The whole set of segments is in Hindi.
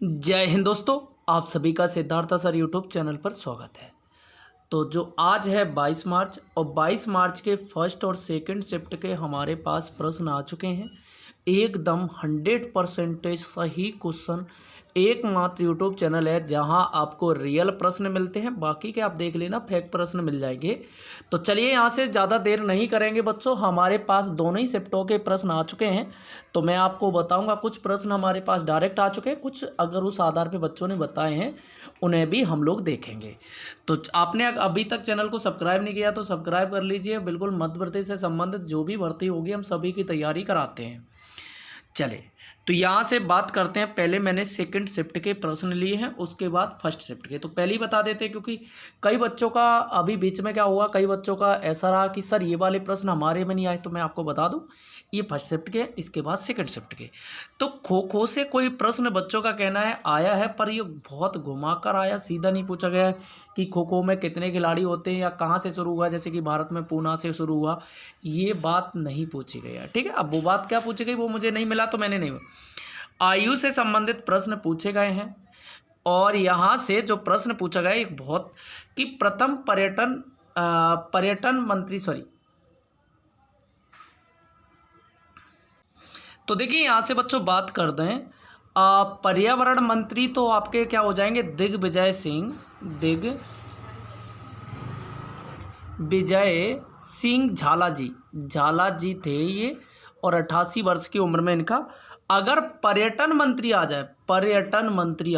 जय हिंद दोस्तों, आप सभी का सिद्धार्थ सर यूट्यूब चैनल पर स्वागत है। तो जो आज है 22 मार्च और 22 मार्च के फर्स्ट और सेकंड शिफ्ट के हमारे पास प्रश्न आ चुके हैं। एकदम 100% सही क्वेश्चन। एकमात्र यूट्यूब चैनल है जहां आपको रियल प्रश्न मिलते हैं, बाकी के आप देख लेना फेक प्रश्न मिल जाएंगे। तो चलिए यहाँ से ज़्यादा देर नहीं करेंगे बच्चों, हमारे पास दोनों ही शिफ्टों के प्रश्न आ चुके हैं। तो मैं आपको बताऊंगा, कुछ प्रश्न हमारे पास डायरेक्ट आ चुके हैं, कुछ अगर उस आधार पे बच्चों ने बताए हैं उन्हें भी हम लोग देखेंगे। तो आपने अभी तक चैनल को सब्सक्राइब नहीं किया तो सब्सक्राइब कर लीजिए। बिल्कुल मध्य प्रदेश से संबंधित जो भी भर्ती होगी हम सभी की तैयारी कराते हैं। चले तो यहाँ से बात करते हैं। पहले मैंने सेकंड शिफ्ट के प्रश्न लिए हैं, उसके बाद फर्स्ट शिफ्ट के। तो पहले ही बता देते हैं, क्योंकि कई बच्चों का अभी बीच में क्या हुआ, कई बच्चों का ऐसा रहा कि सर ये वाले प्रश्न हमारे में नहीं आए। तो मैं आपको बता दूं, ये फर्स्ट शिफ्ट के, इसके बाद सेकंड शिफ्ट के। तो खो खो से कोई प्रश्न बच्चों का कहना है आया है, पर ये बहुत घुमाकर आया, सीधा नहीं पूछा गया है कि खो खो में कितने खिलाड़ी होते हैं या कहाँ से शुरू हुआ, जैसे कि भारत में पूना से शुरू हुआ। ये बात नहीं पूछी गई है, ठीक है। अब वो बात क्या पूछी गई वो मुझे नहीं मिला, तो मैंने नहीं। आयु से संबंधित प्रश्न पूछे गए हैं। और यहाँ से जो प्रश्न पूछा गया एक बहुत कि प्रथम पर्यटन मंत्री, सॉरी, तो देखिए यहाँ से बच्चों बात कर दें, पर्यावरण मंत्री तो आपके क्या हो जाएंगे, दिग्विजय सिंह झाला जी थे ये, और 88 वर्ष की उम्र में इनका। अगर पर्यटन मंत्री आ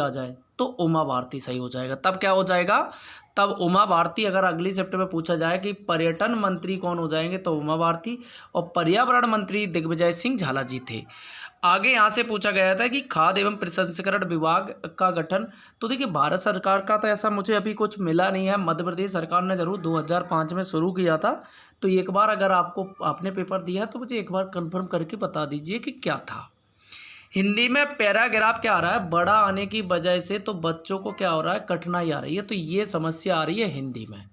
जाए तो उमा भारती सही हो जाएगा। तब क्या हो जाएगा, तब उमा भारती, अगर अगली शिफ्ट में पूछा जाए कि पर्यटन मंत्री कौन हो जाएंगे तो उमा भारती, और पर्यावरण मंत्री दिग्विजय सिंह झाला जी थे। आगे यहाँ से पूछा गया था कि खाद्य एवं प्रसंस्करण विभाग का गठन। तो देखिए भारत सरकार का तो ऐसा मुझे अभी कुछ मिला नहीं है, मध्य प्रदेश सरकार ने जरूर 2005 में शुरू किया था। तो एक बार अगर आपने पेपर दिया तो मुझे एक बार कंफर्म करके बता दीजिए कि क्या था। हिंदी में पैराग्राफ क्या आ रहा है, बड़ा आने की वजह से तो बच्चों को क्या हो रहा है, कठिनाई आ रही है। तो ये समस्या आ रही है हिंदी में।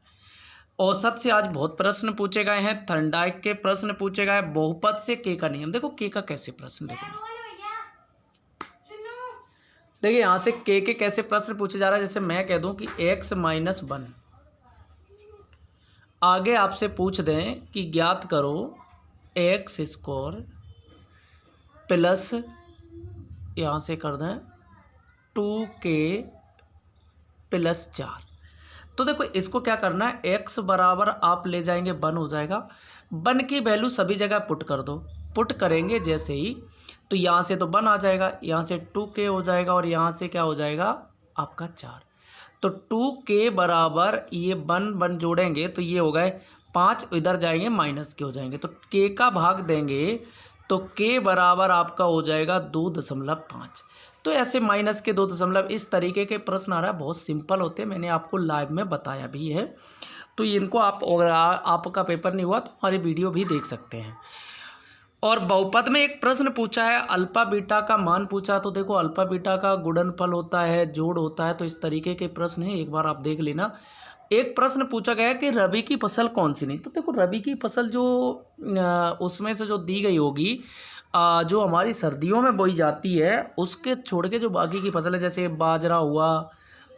औसत से आज बहुत प्रश्न पूछे गए हैं, थर्नडाइक के प्रश्न पूछे गए, बहुपद से के का नियम। देखो के का कैसे प्रश्न, देखिए यहाँ से के कैसे प्रश्न पूछे जा रहा है। जैसे मैं कह दूं कि x-1, आगे आपसे पूछ दें कि ज्ञात करो x² प्लस, यहाँ से कर दें 2k + 4। तो देखो इसको क्या करना है, x बराबर आप ले जाएंगे 1 हो जाएगा। 1 की वैल्यू सभी जगह पुट कर दो। पुट करेंगे जैसे ही, तो यहाँ से तो 1 आ जाएगा, यहाँ से 2k हो जाएगा, और यहाँ से क्या हो जाएगा आपका 4। तो 2k बराबर ये 1 जोड़ेंगे तो ये हो गए 5, इधर जाएंगे माइनस के हो जाएंगे। तो k का भाग देंगे तो k बराबर आपका हो जाएगा 2.5। तो ऐसे माइनस के 2 इस तरीके के प्रश्न आ रहा है, बहुत सिंपल होते हैं, मैंने आपको लाइव में बताया भी है। तो इनको आप, अगर आपका पेपर नहीं हुआ तो हमारी वीडियो भी देख सकते हैं। और बहुपद में एक प्रश्न पूछा है, अल्फा बीटा का मान पूछा। तो देखो अल्फा बीटा का गुणनफल होता है, जोड़ होता है, तो इस तरीके के प्रश्न हैं, एक बार आप देख लेना। एक प्रश्न पूछा गया कि रबी की फसल कौन सी नहीं। तो देखो रबी की फसल जो उसमें से जो दी गई होगी, जो हमारी सर्दियों में बोई जाती है, उसके छोड़ के जो बाकी की फसल है, जैसे बाजरा हुआ,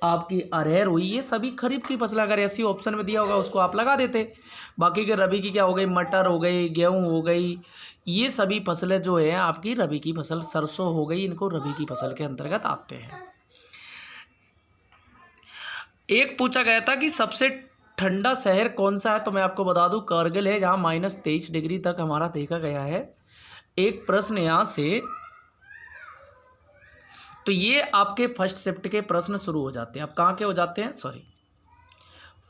आपकी अरहर हुई, ये सभी खरीफ की फसल अगर ऐसी ऑप्शन में दिया होगा उसको आप लगा देते। बाकी के रबी की क्या हो गई, मटर हो गई, गेहूँ हो गई, ये सभी फसलें जो है आपकी रबी की फसल, सरसों हो गई, इनको रबी की फसल के अंतर्गत आते हैं। एक पूछा गया था कि सबसे ठंडा शहर कौन सा है। तो मैं आपको बता दूं कारगिल है, जहां -23 डिग्री तक हमारा देखा गया है। एक प्रश्न यहाँ से, तो ये आपके फर्स्ट शिफ्ट के प्रश्न शुरू हो जाते हैं। अब कहाँ के हो जाते हैं, सॉरी,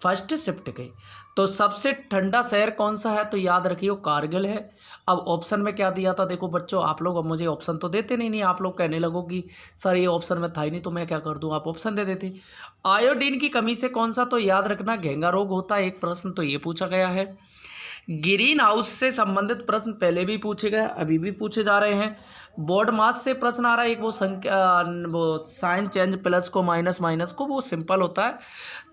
फर्स्ट शिफ्ट के। तो सबसे ठंडा शहर कौन सा है, तो याद रखिए कारगिल है। अब ऑप्शन में क्या दिया था, देखो बच्चों आप लोग अब मुझे ऑप्शन तो देते नहीं, आप लोग कहने लगो कि सर ये ऑप्शन में था ही नहीं, तो मैं क्या कर दूं, आप ऑप्शन दे देते। आयोडीन की कमी से कौन सा, तो याद रखना घेंगा रोग होता है। एक प्रश्न तो ये पूछा गया है। ग्रीन हाउस से संबंधित प्रश्न पहले भी पूछे गए, अभी भी पूछे जा रहे हैं। बोर्ड मास से प्रश्न आ रहा है, एक वो साइन चेंज प्लस को माइनस को, वो सिंपल होता है।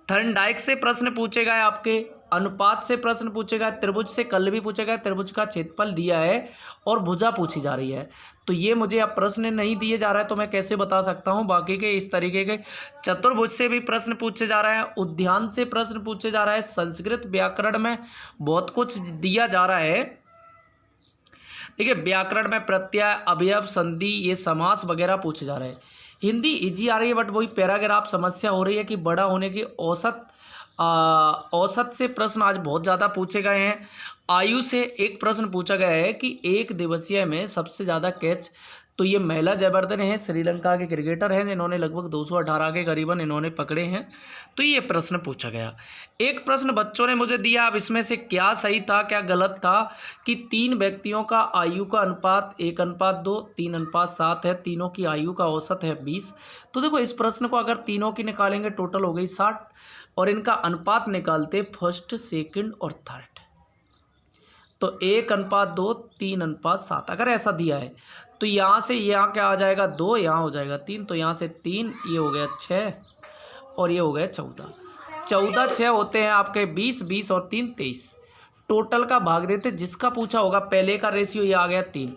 थर्नडाइक से प्रश्न पूछे गए आपके, अनुपात से प्रश्न पूछेगा, त्रिभुज से कल भी पूछेगा, त्रिभुज का क्षेत्रफल दिया है और भुजा पूछी जा रही है। तो ये मुझे अब प्रश्न नहीं दिए जा रहा है तो मैं कैसे बता सकता हूँ। बाकी के इस तरीके के चतुर्भुज से भी प्रश्न पूछे जा रहे हैं, उद्यान से प्रश्न पूछे जा रहा है, संस्कृत व्याकरण में बहुत कुछ दिया जा रहा है। देखिए व्याकरण में प्रत्यय, अवयव, संधि, ये समास वगैरह पूछे जा रहे हैं। हिंदी इजी आ रही है बट वही पैराग्राफ समस्या हो रही है कि बड़ा होने की औसत से प्रश्न आज बहुत ज़्यादा पूछे गए हैं। आयु से एक प्रश्न पूछा गया है कि एक दिवसीय में सबसे ज़्यादा कैच, तो ये महिला जयवर्धने हैं, श्रीलंका के क्रिकेटर हैं जिन्होंने लगभग 218 के करीबन इन्होंने पकड़े हैं। तो ये प्रश्न पूछा गया। एक प्रश्न बच्चों ने मुझे दिया, अब इसमें से क्या सही था क्या गलत था, कि 3 व्यक्तियों का आयु का अनुपात 1:2, 3:7 है, तीनों की आयु का औसत है 20। तो देखो इस प्रश्न को अगर तीनों की निकालेंगे टोटल हो गई 60 और इनका अनुपात निकालते फर्स्ट, सेकंड और थर्ड, तो 1:2, 3:7 अगर ऐसा दिया है तो यहाँ से यहाँ क्या आ जाएगा 2, यहाँ हो जाएगा 3, तो यहाँ से 3, ये हो गया 6 और ये हो गया 14। 14, 6 होते हैं आपके 20, 20 और 3 23। टोटल का भाग देते जिसका पूछा होगा, पहले का रेशियो ये आ गया 3।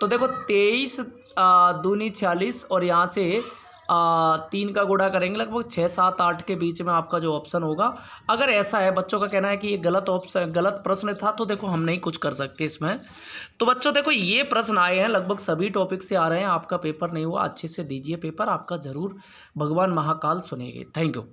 तो देखो 23 दूनी 46 और यहाँ से 3 का गुणा करेंगे लगभग 6, 7, 8 के बीच में आपका जो ऑप्शन होगा। अगर ऐसा है, बच्चों का कहना है कि ये गलत ऑप्शन, गलत प्रश्न था, तो देखो हम नहीं कुछ कर सकते इसमें। तो बच्चों देखो ये प्रश्न आए हैं, लगभग सभी टॉपिक से आ रहे हैं। आपका पेपर नहीं हुआ, अच्छे से दीजिए पेपर, आपका ज़रूर भगवान महाकाल सुनेंगे। Thank you.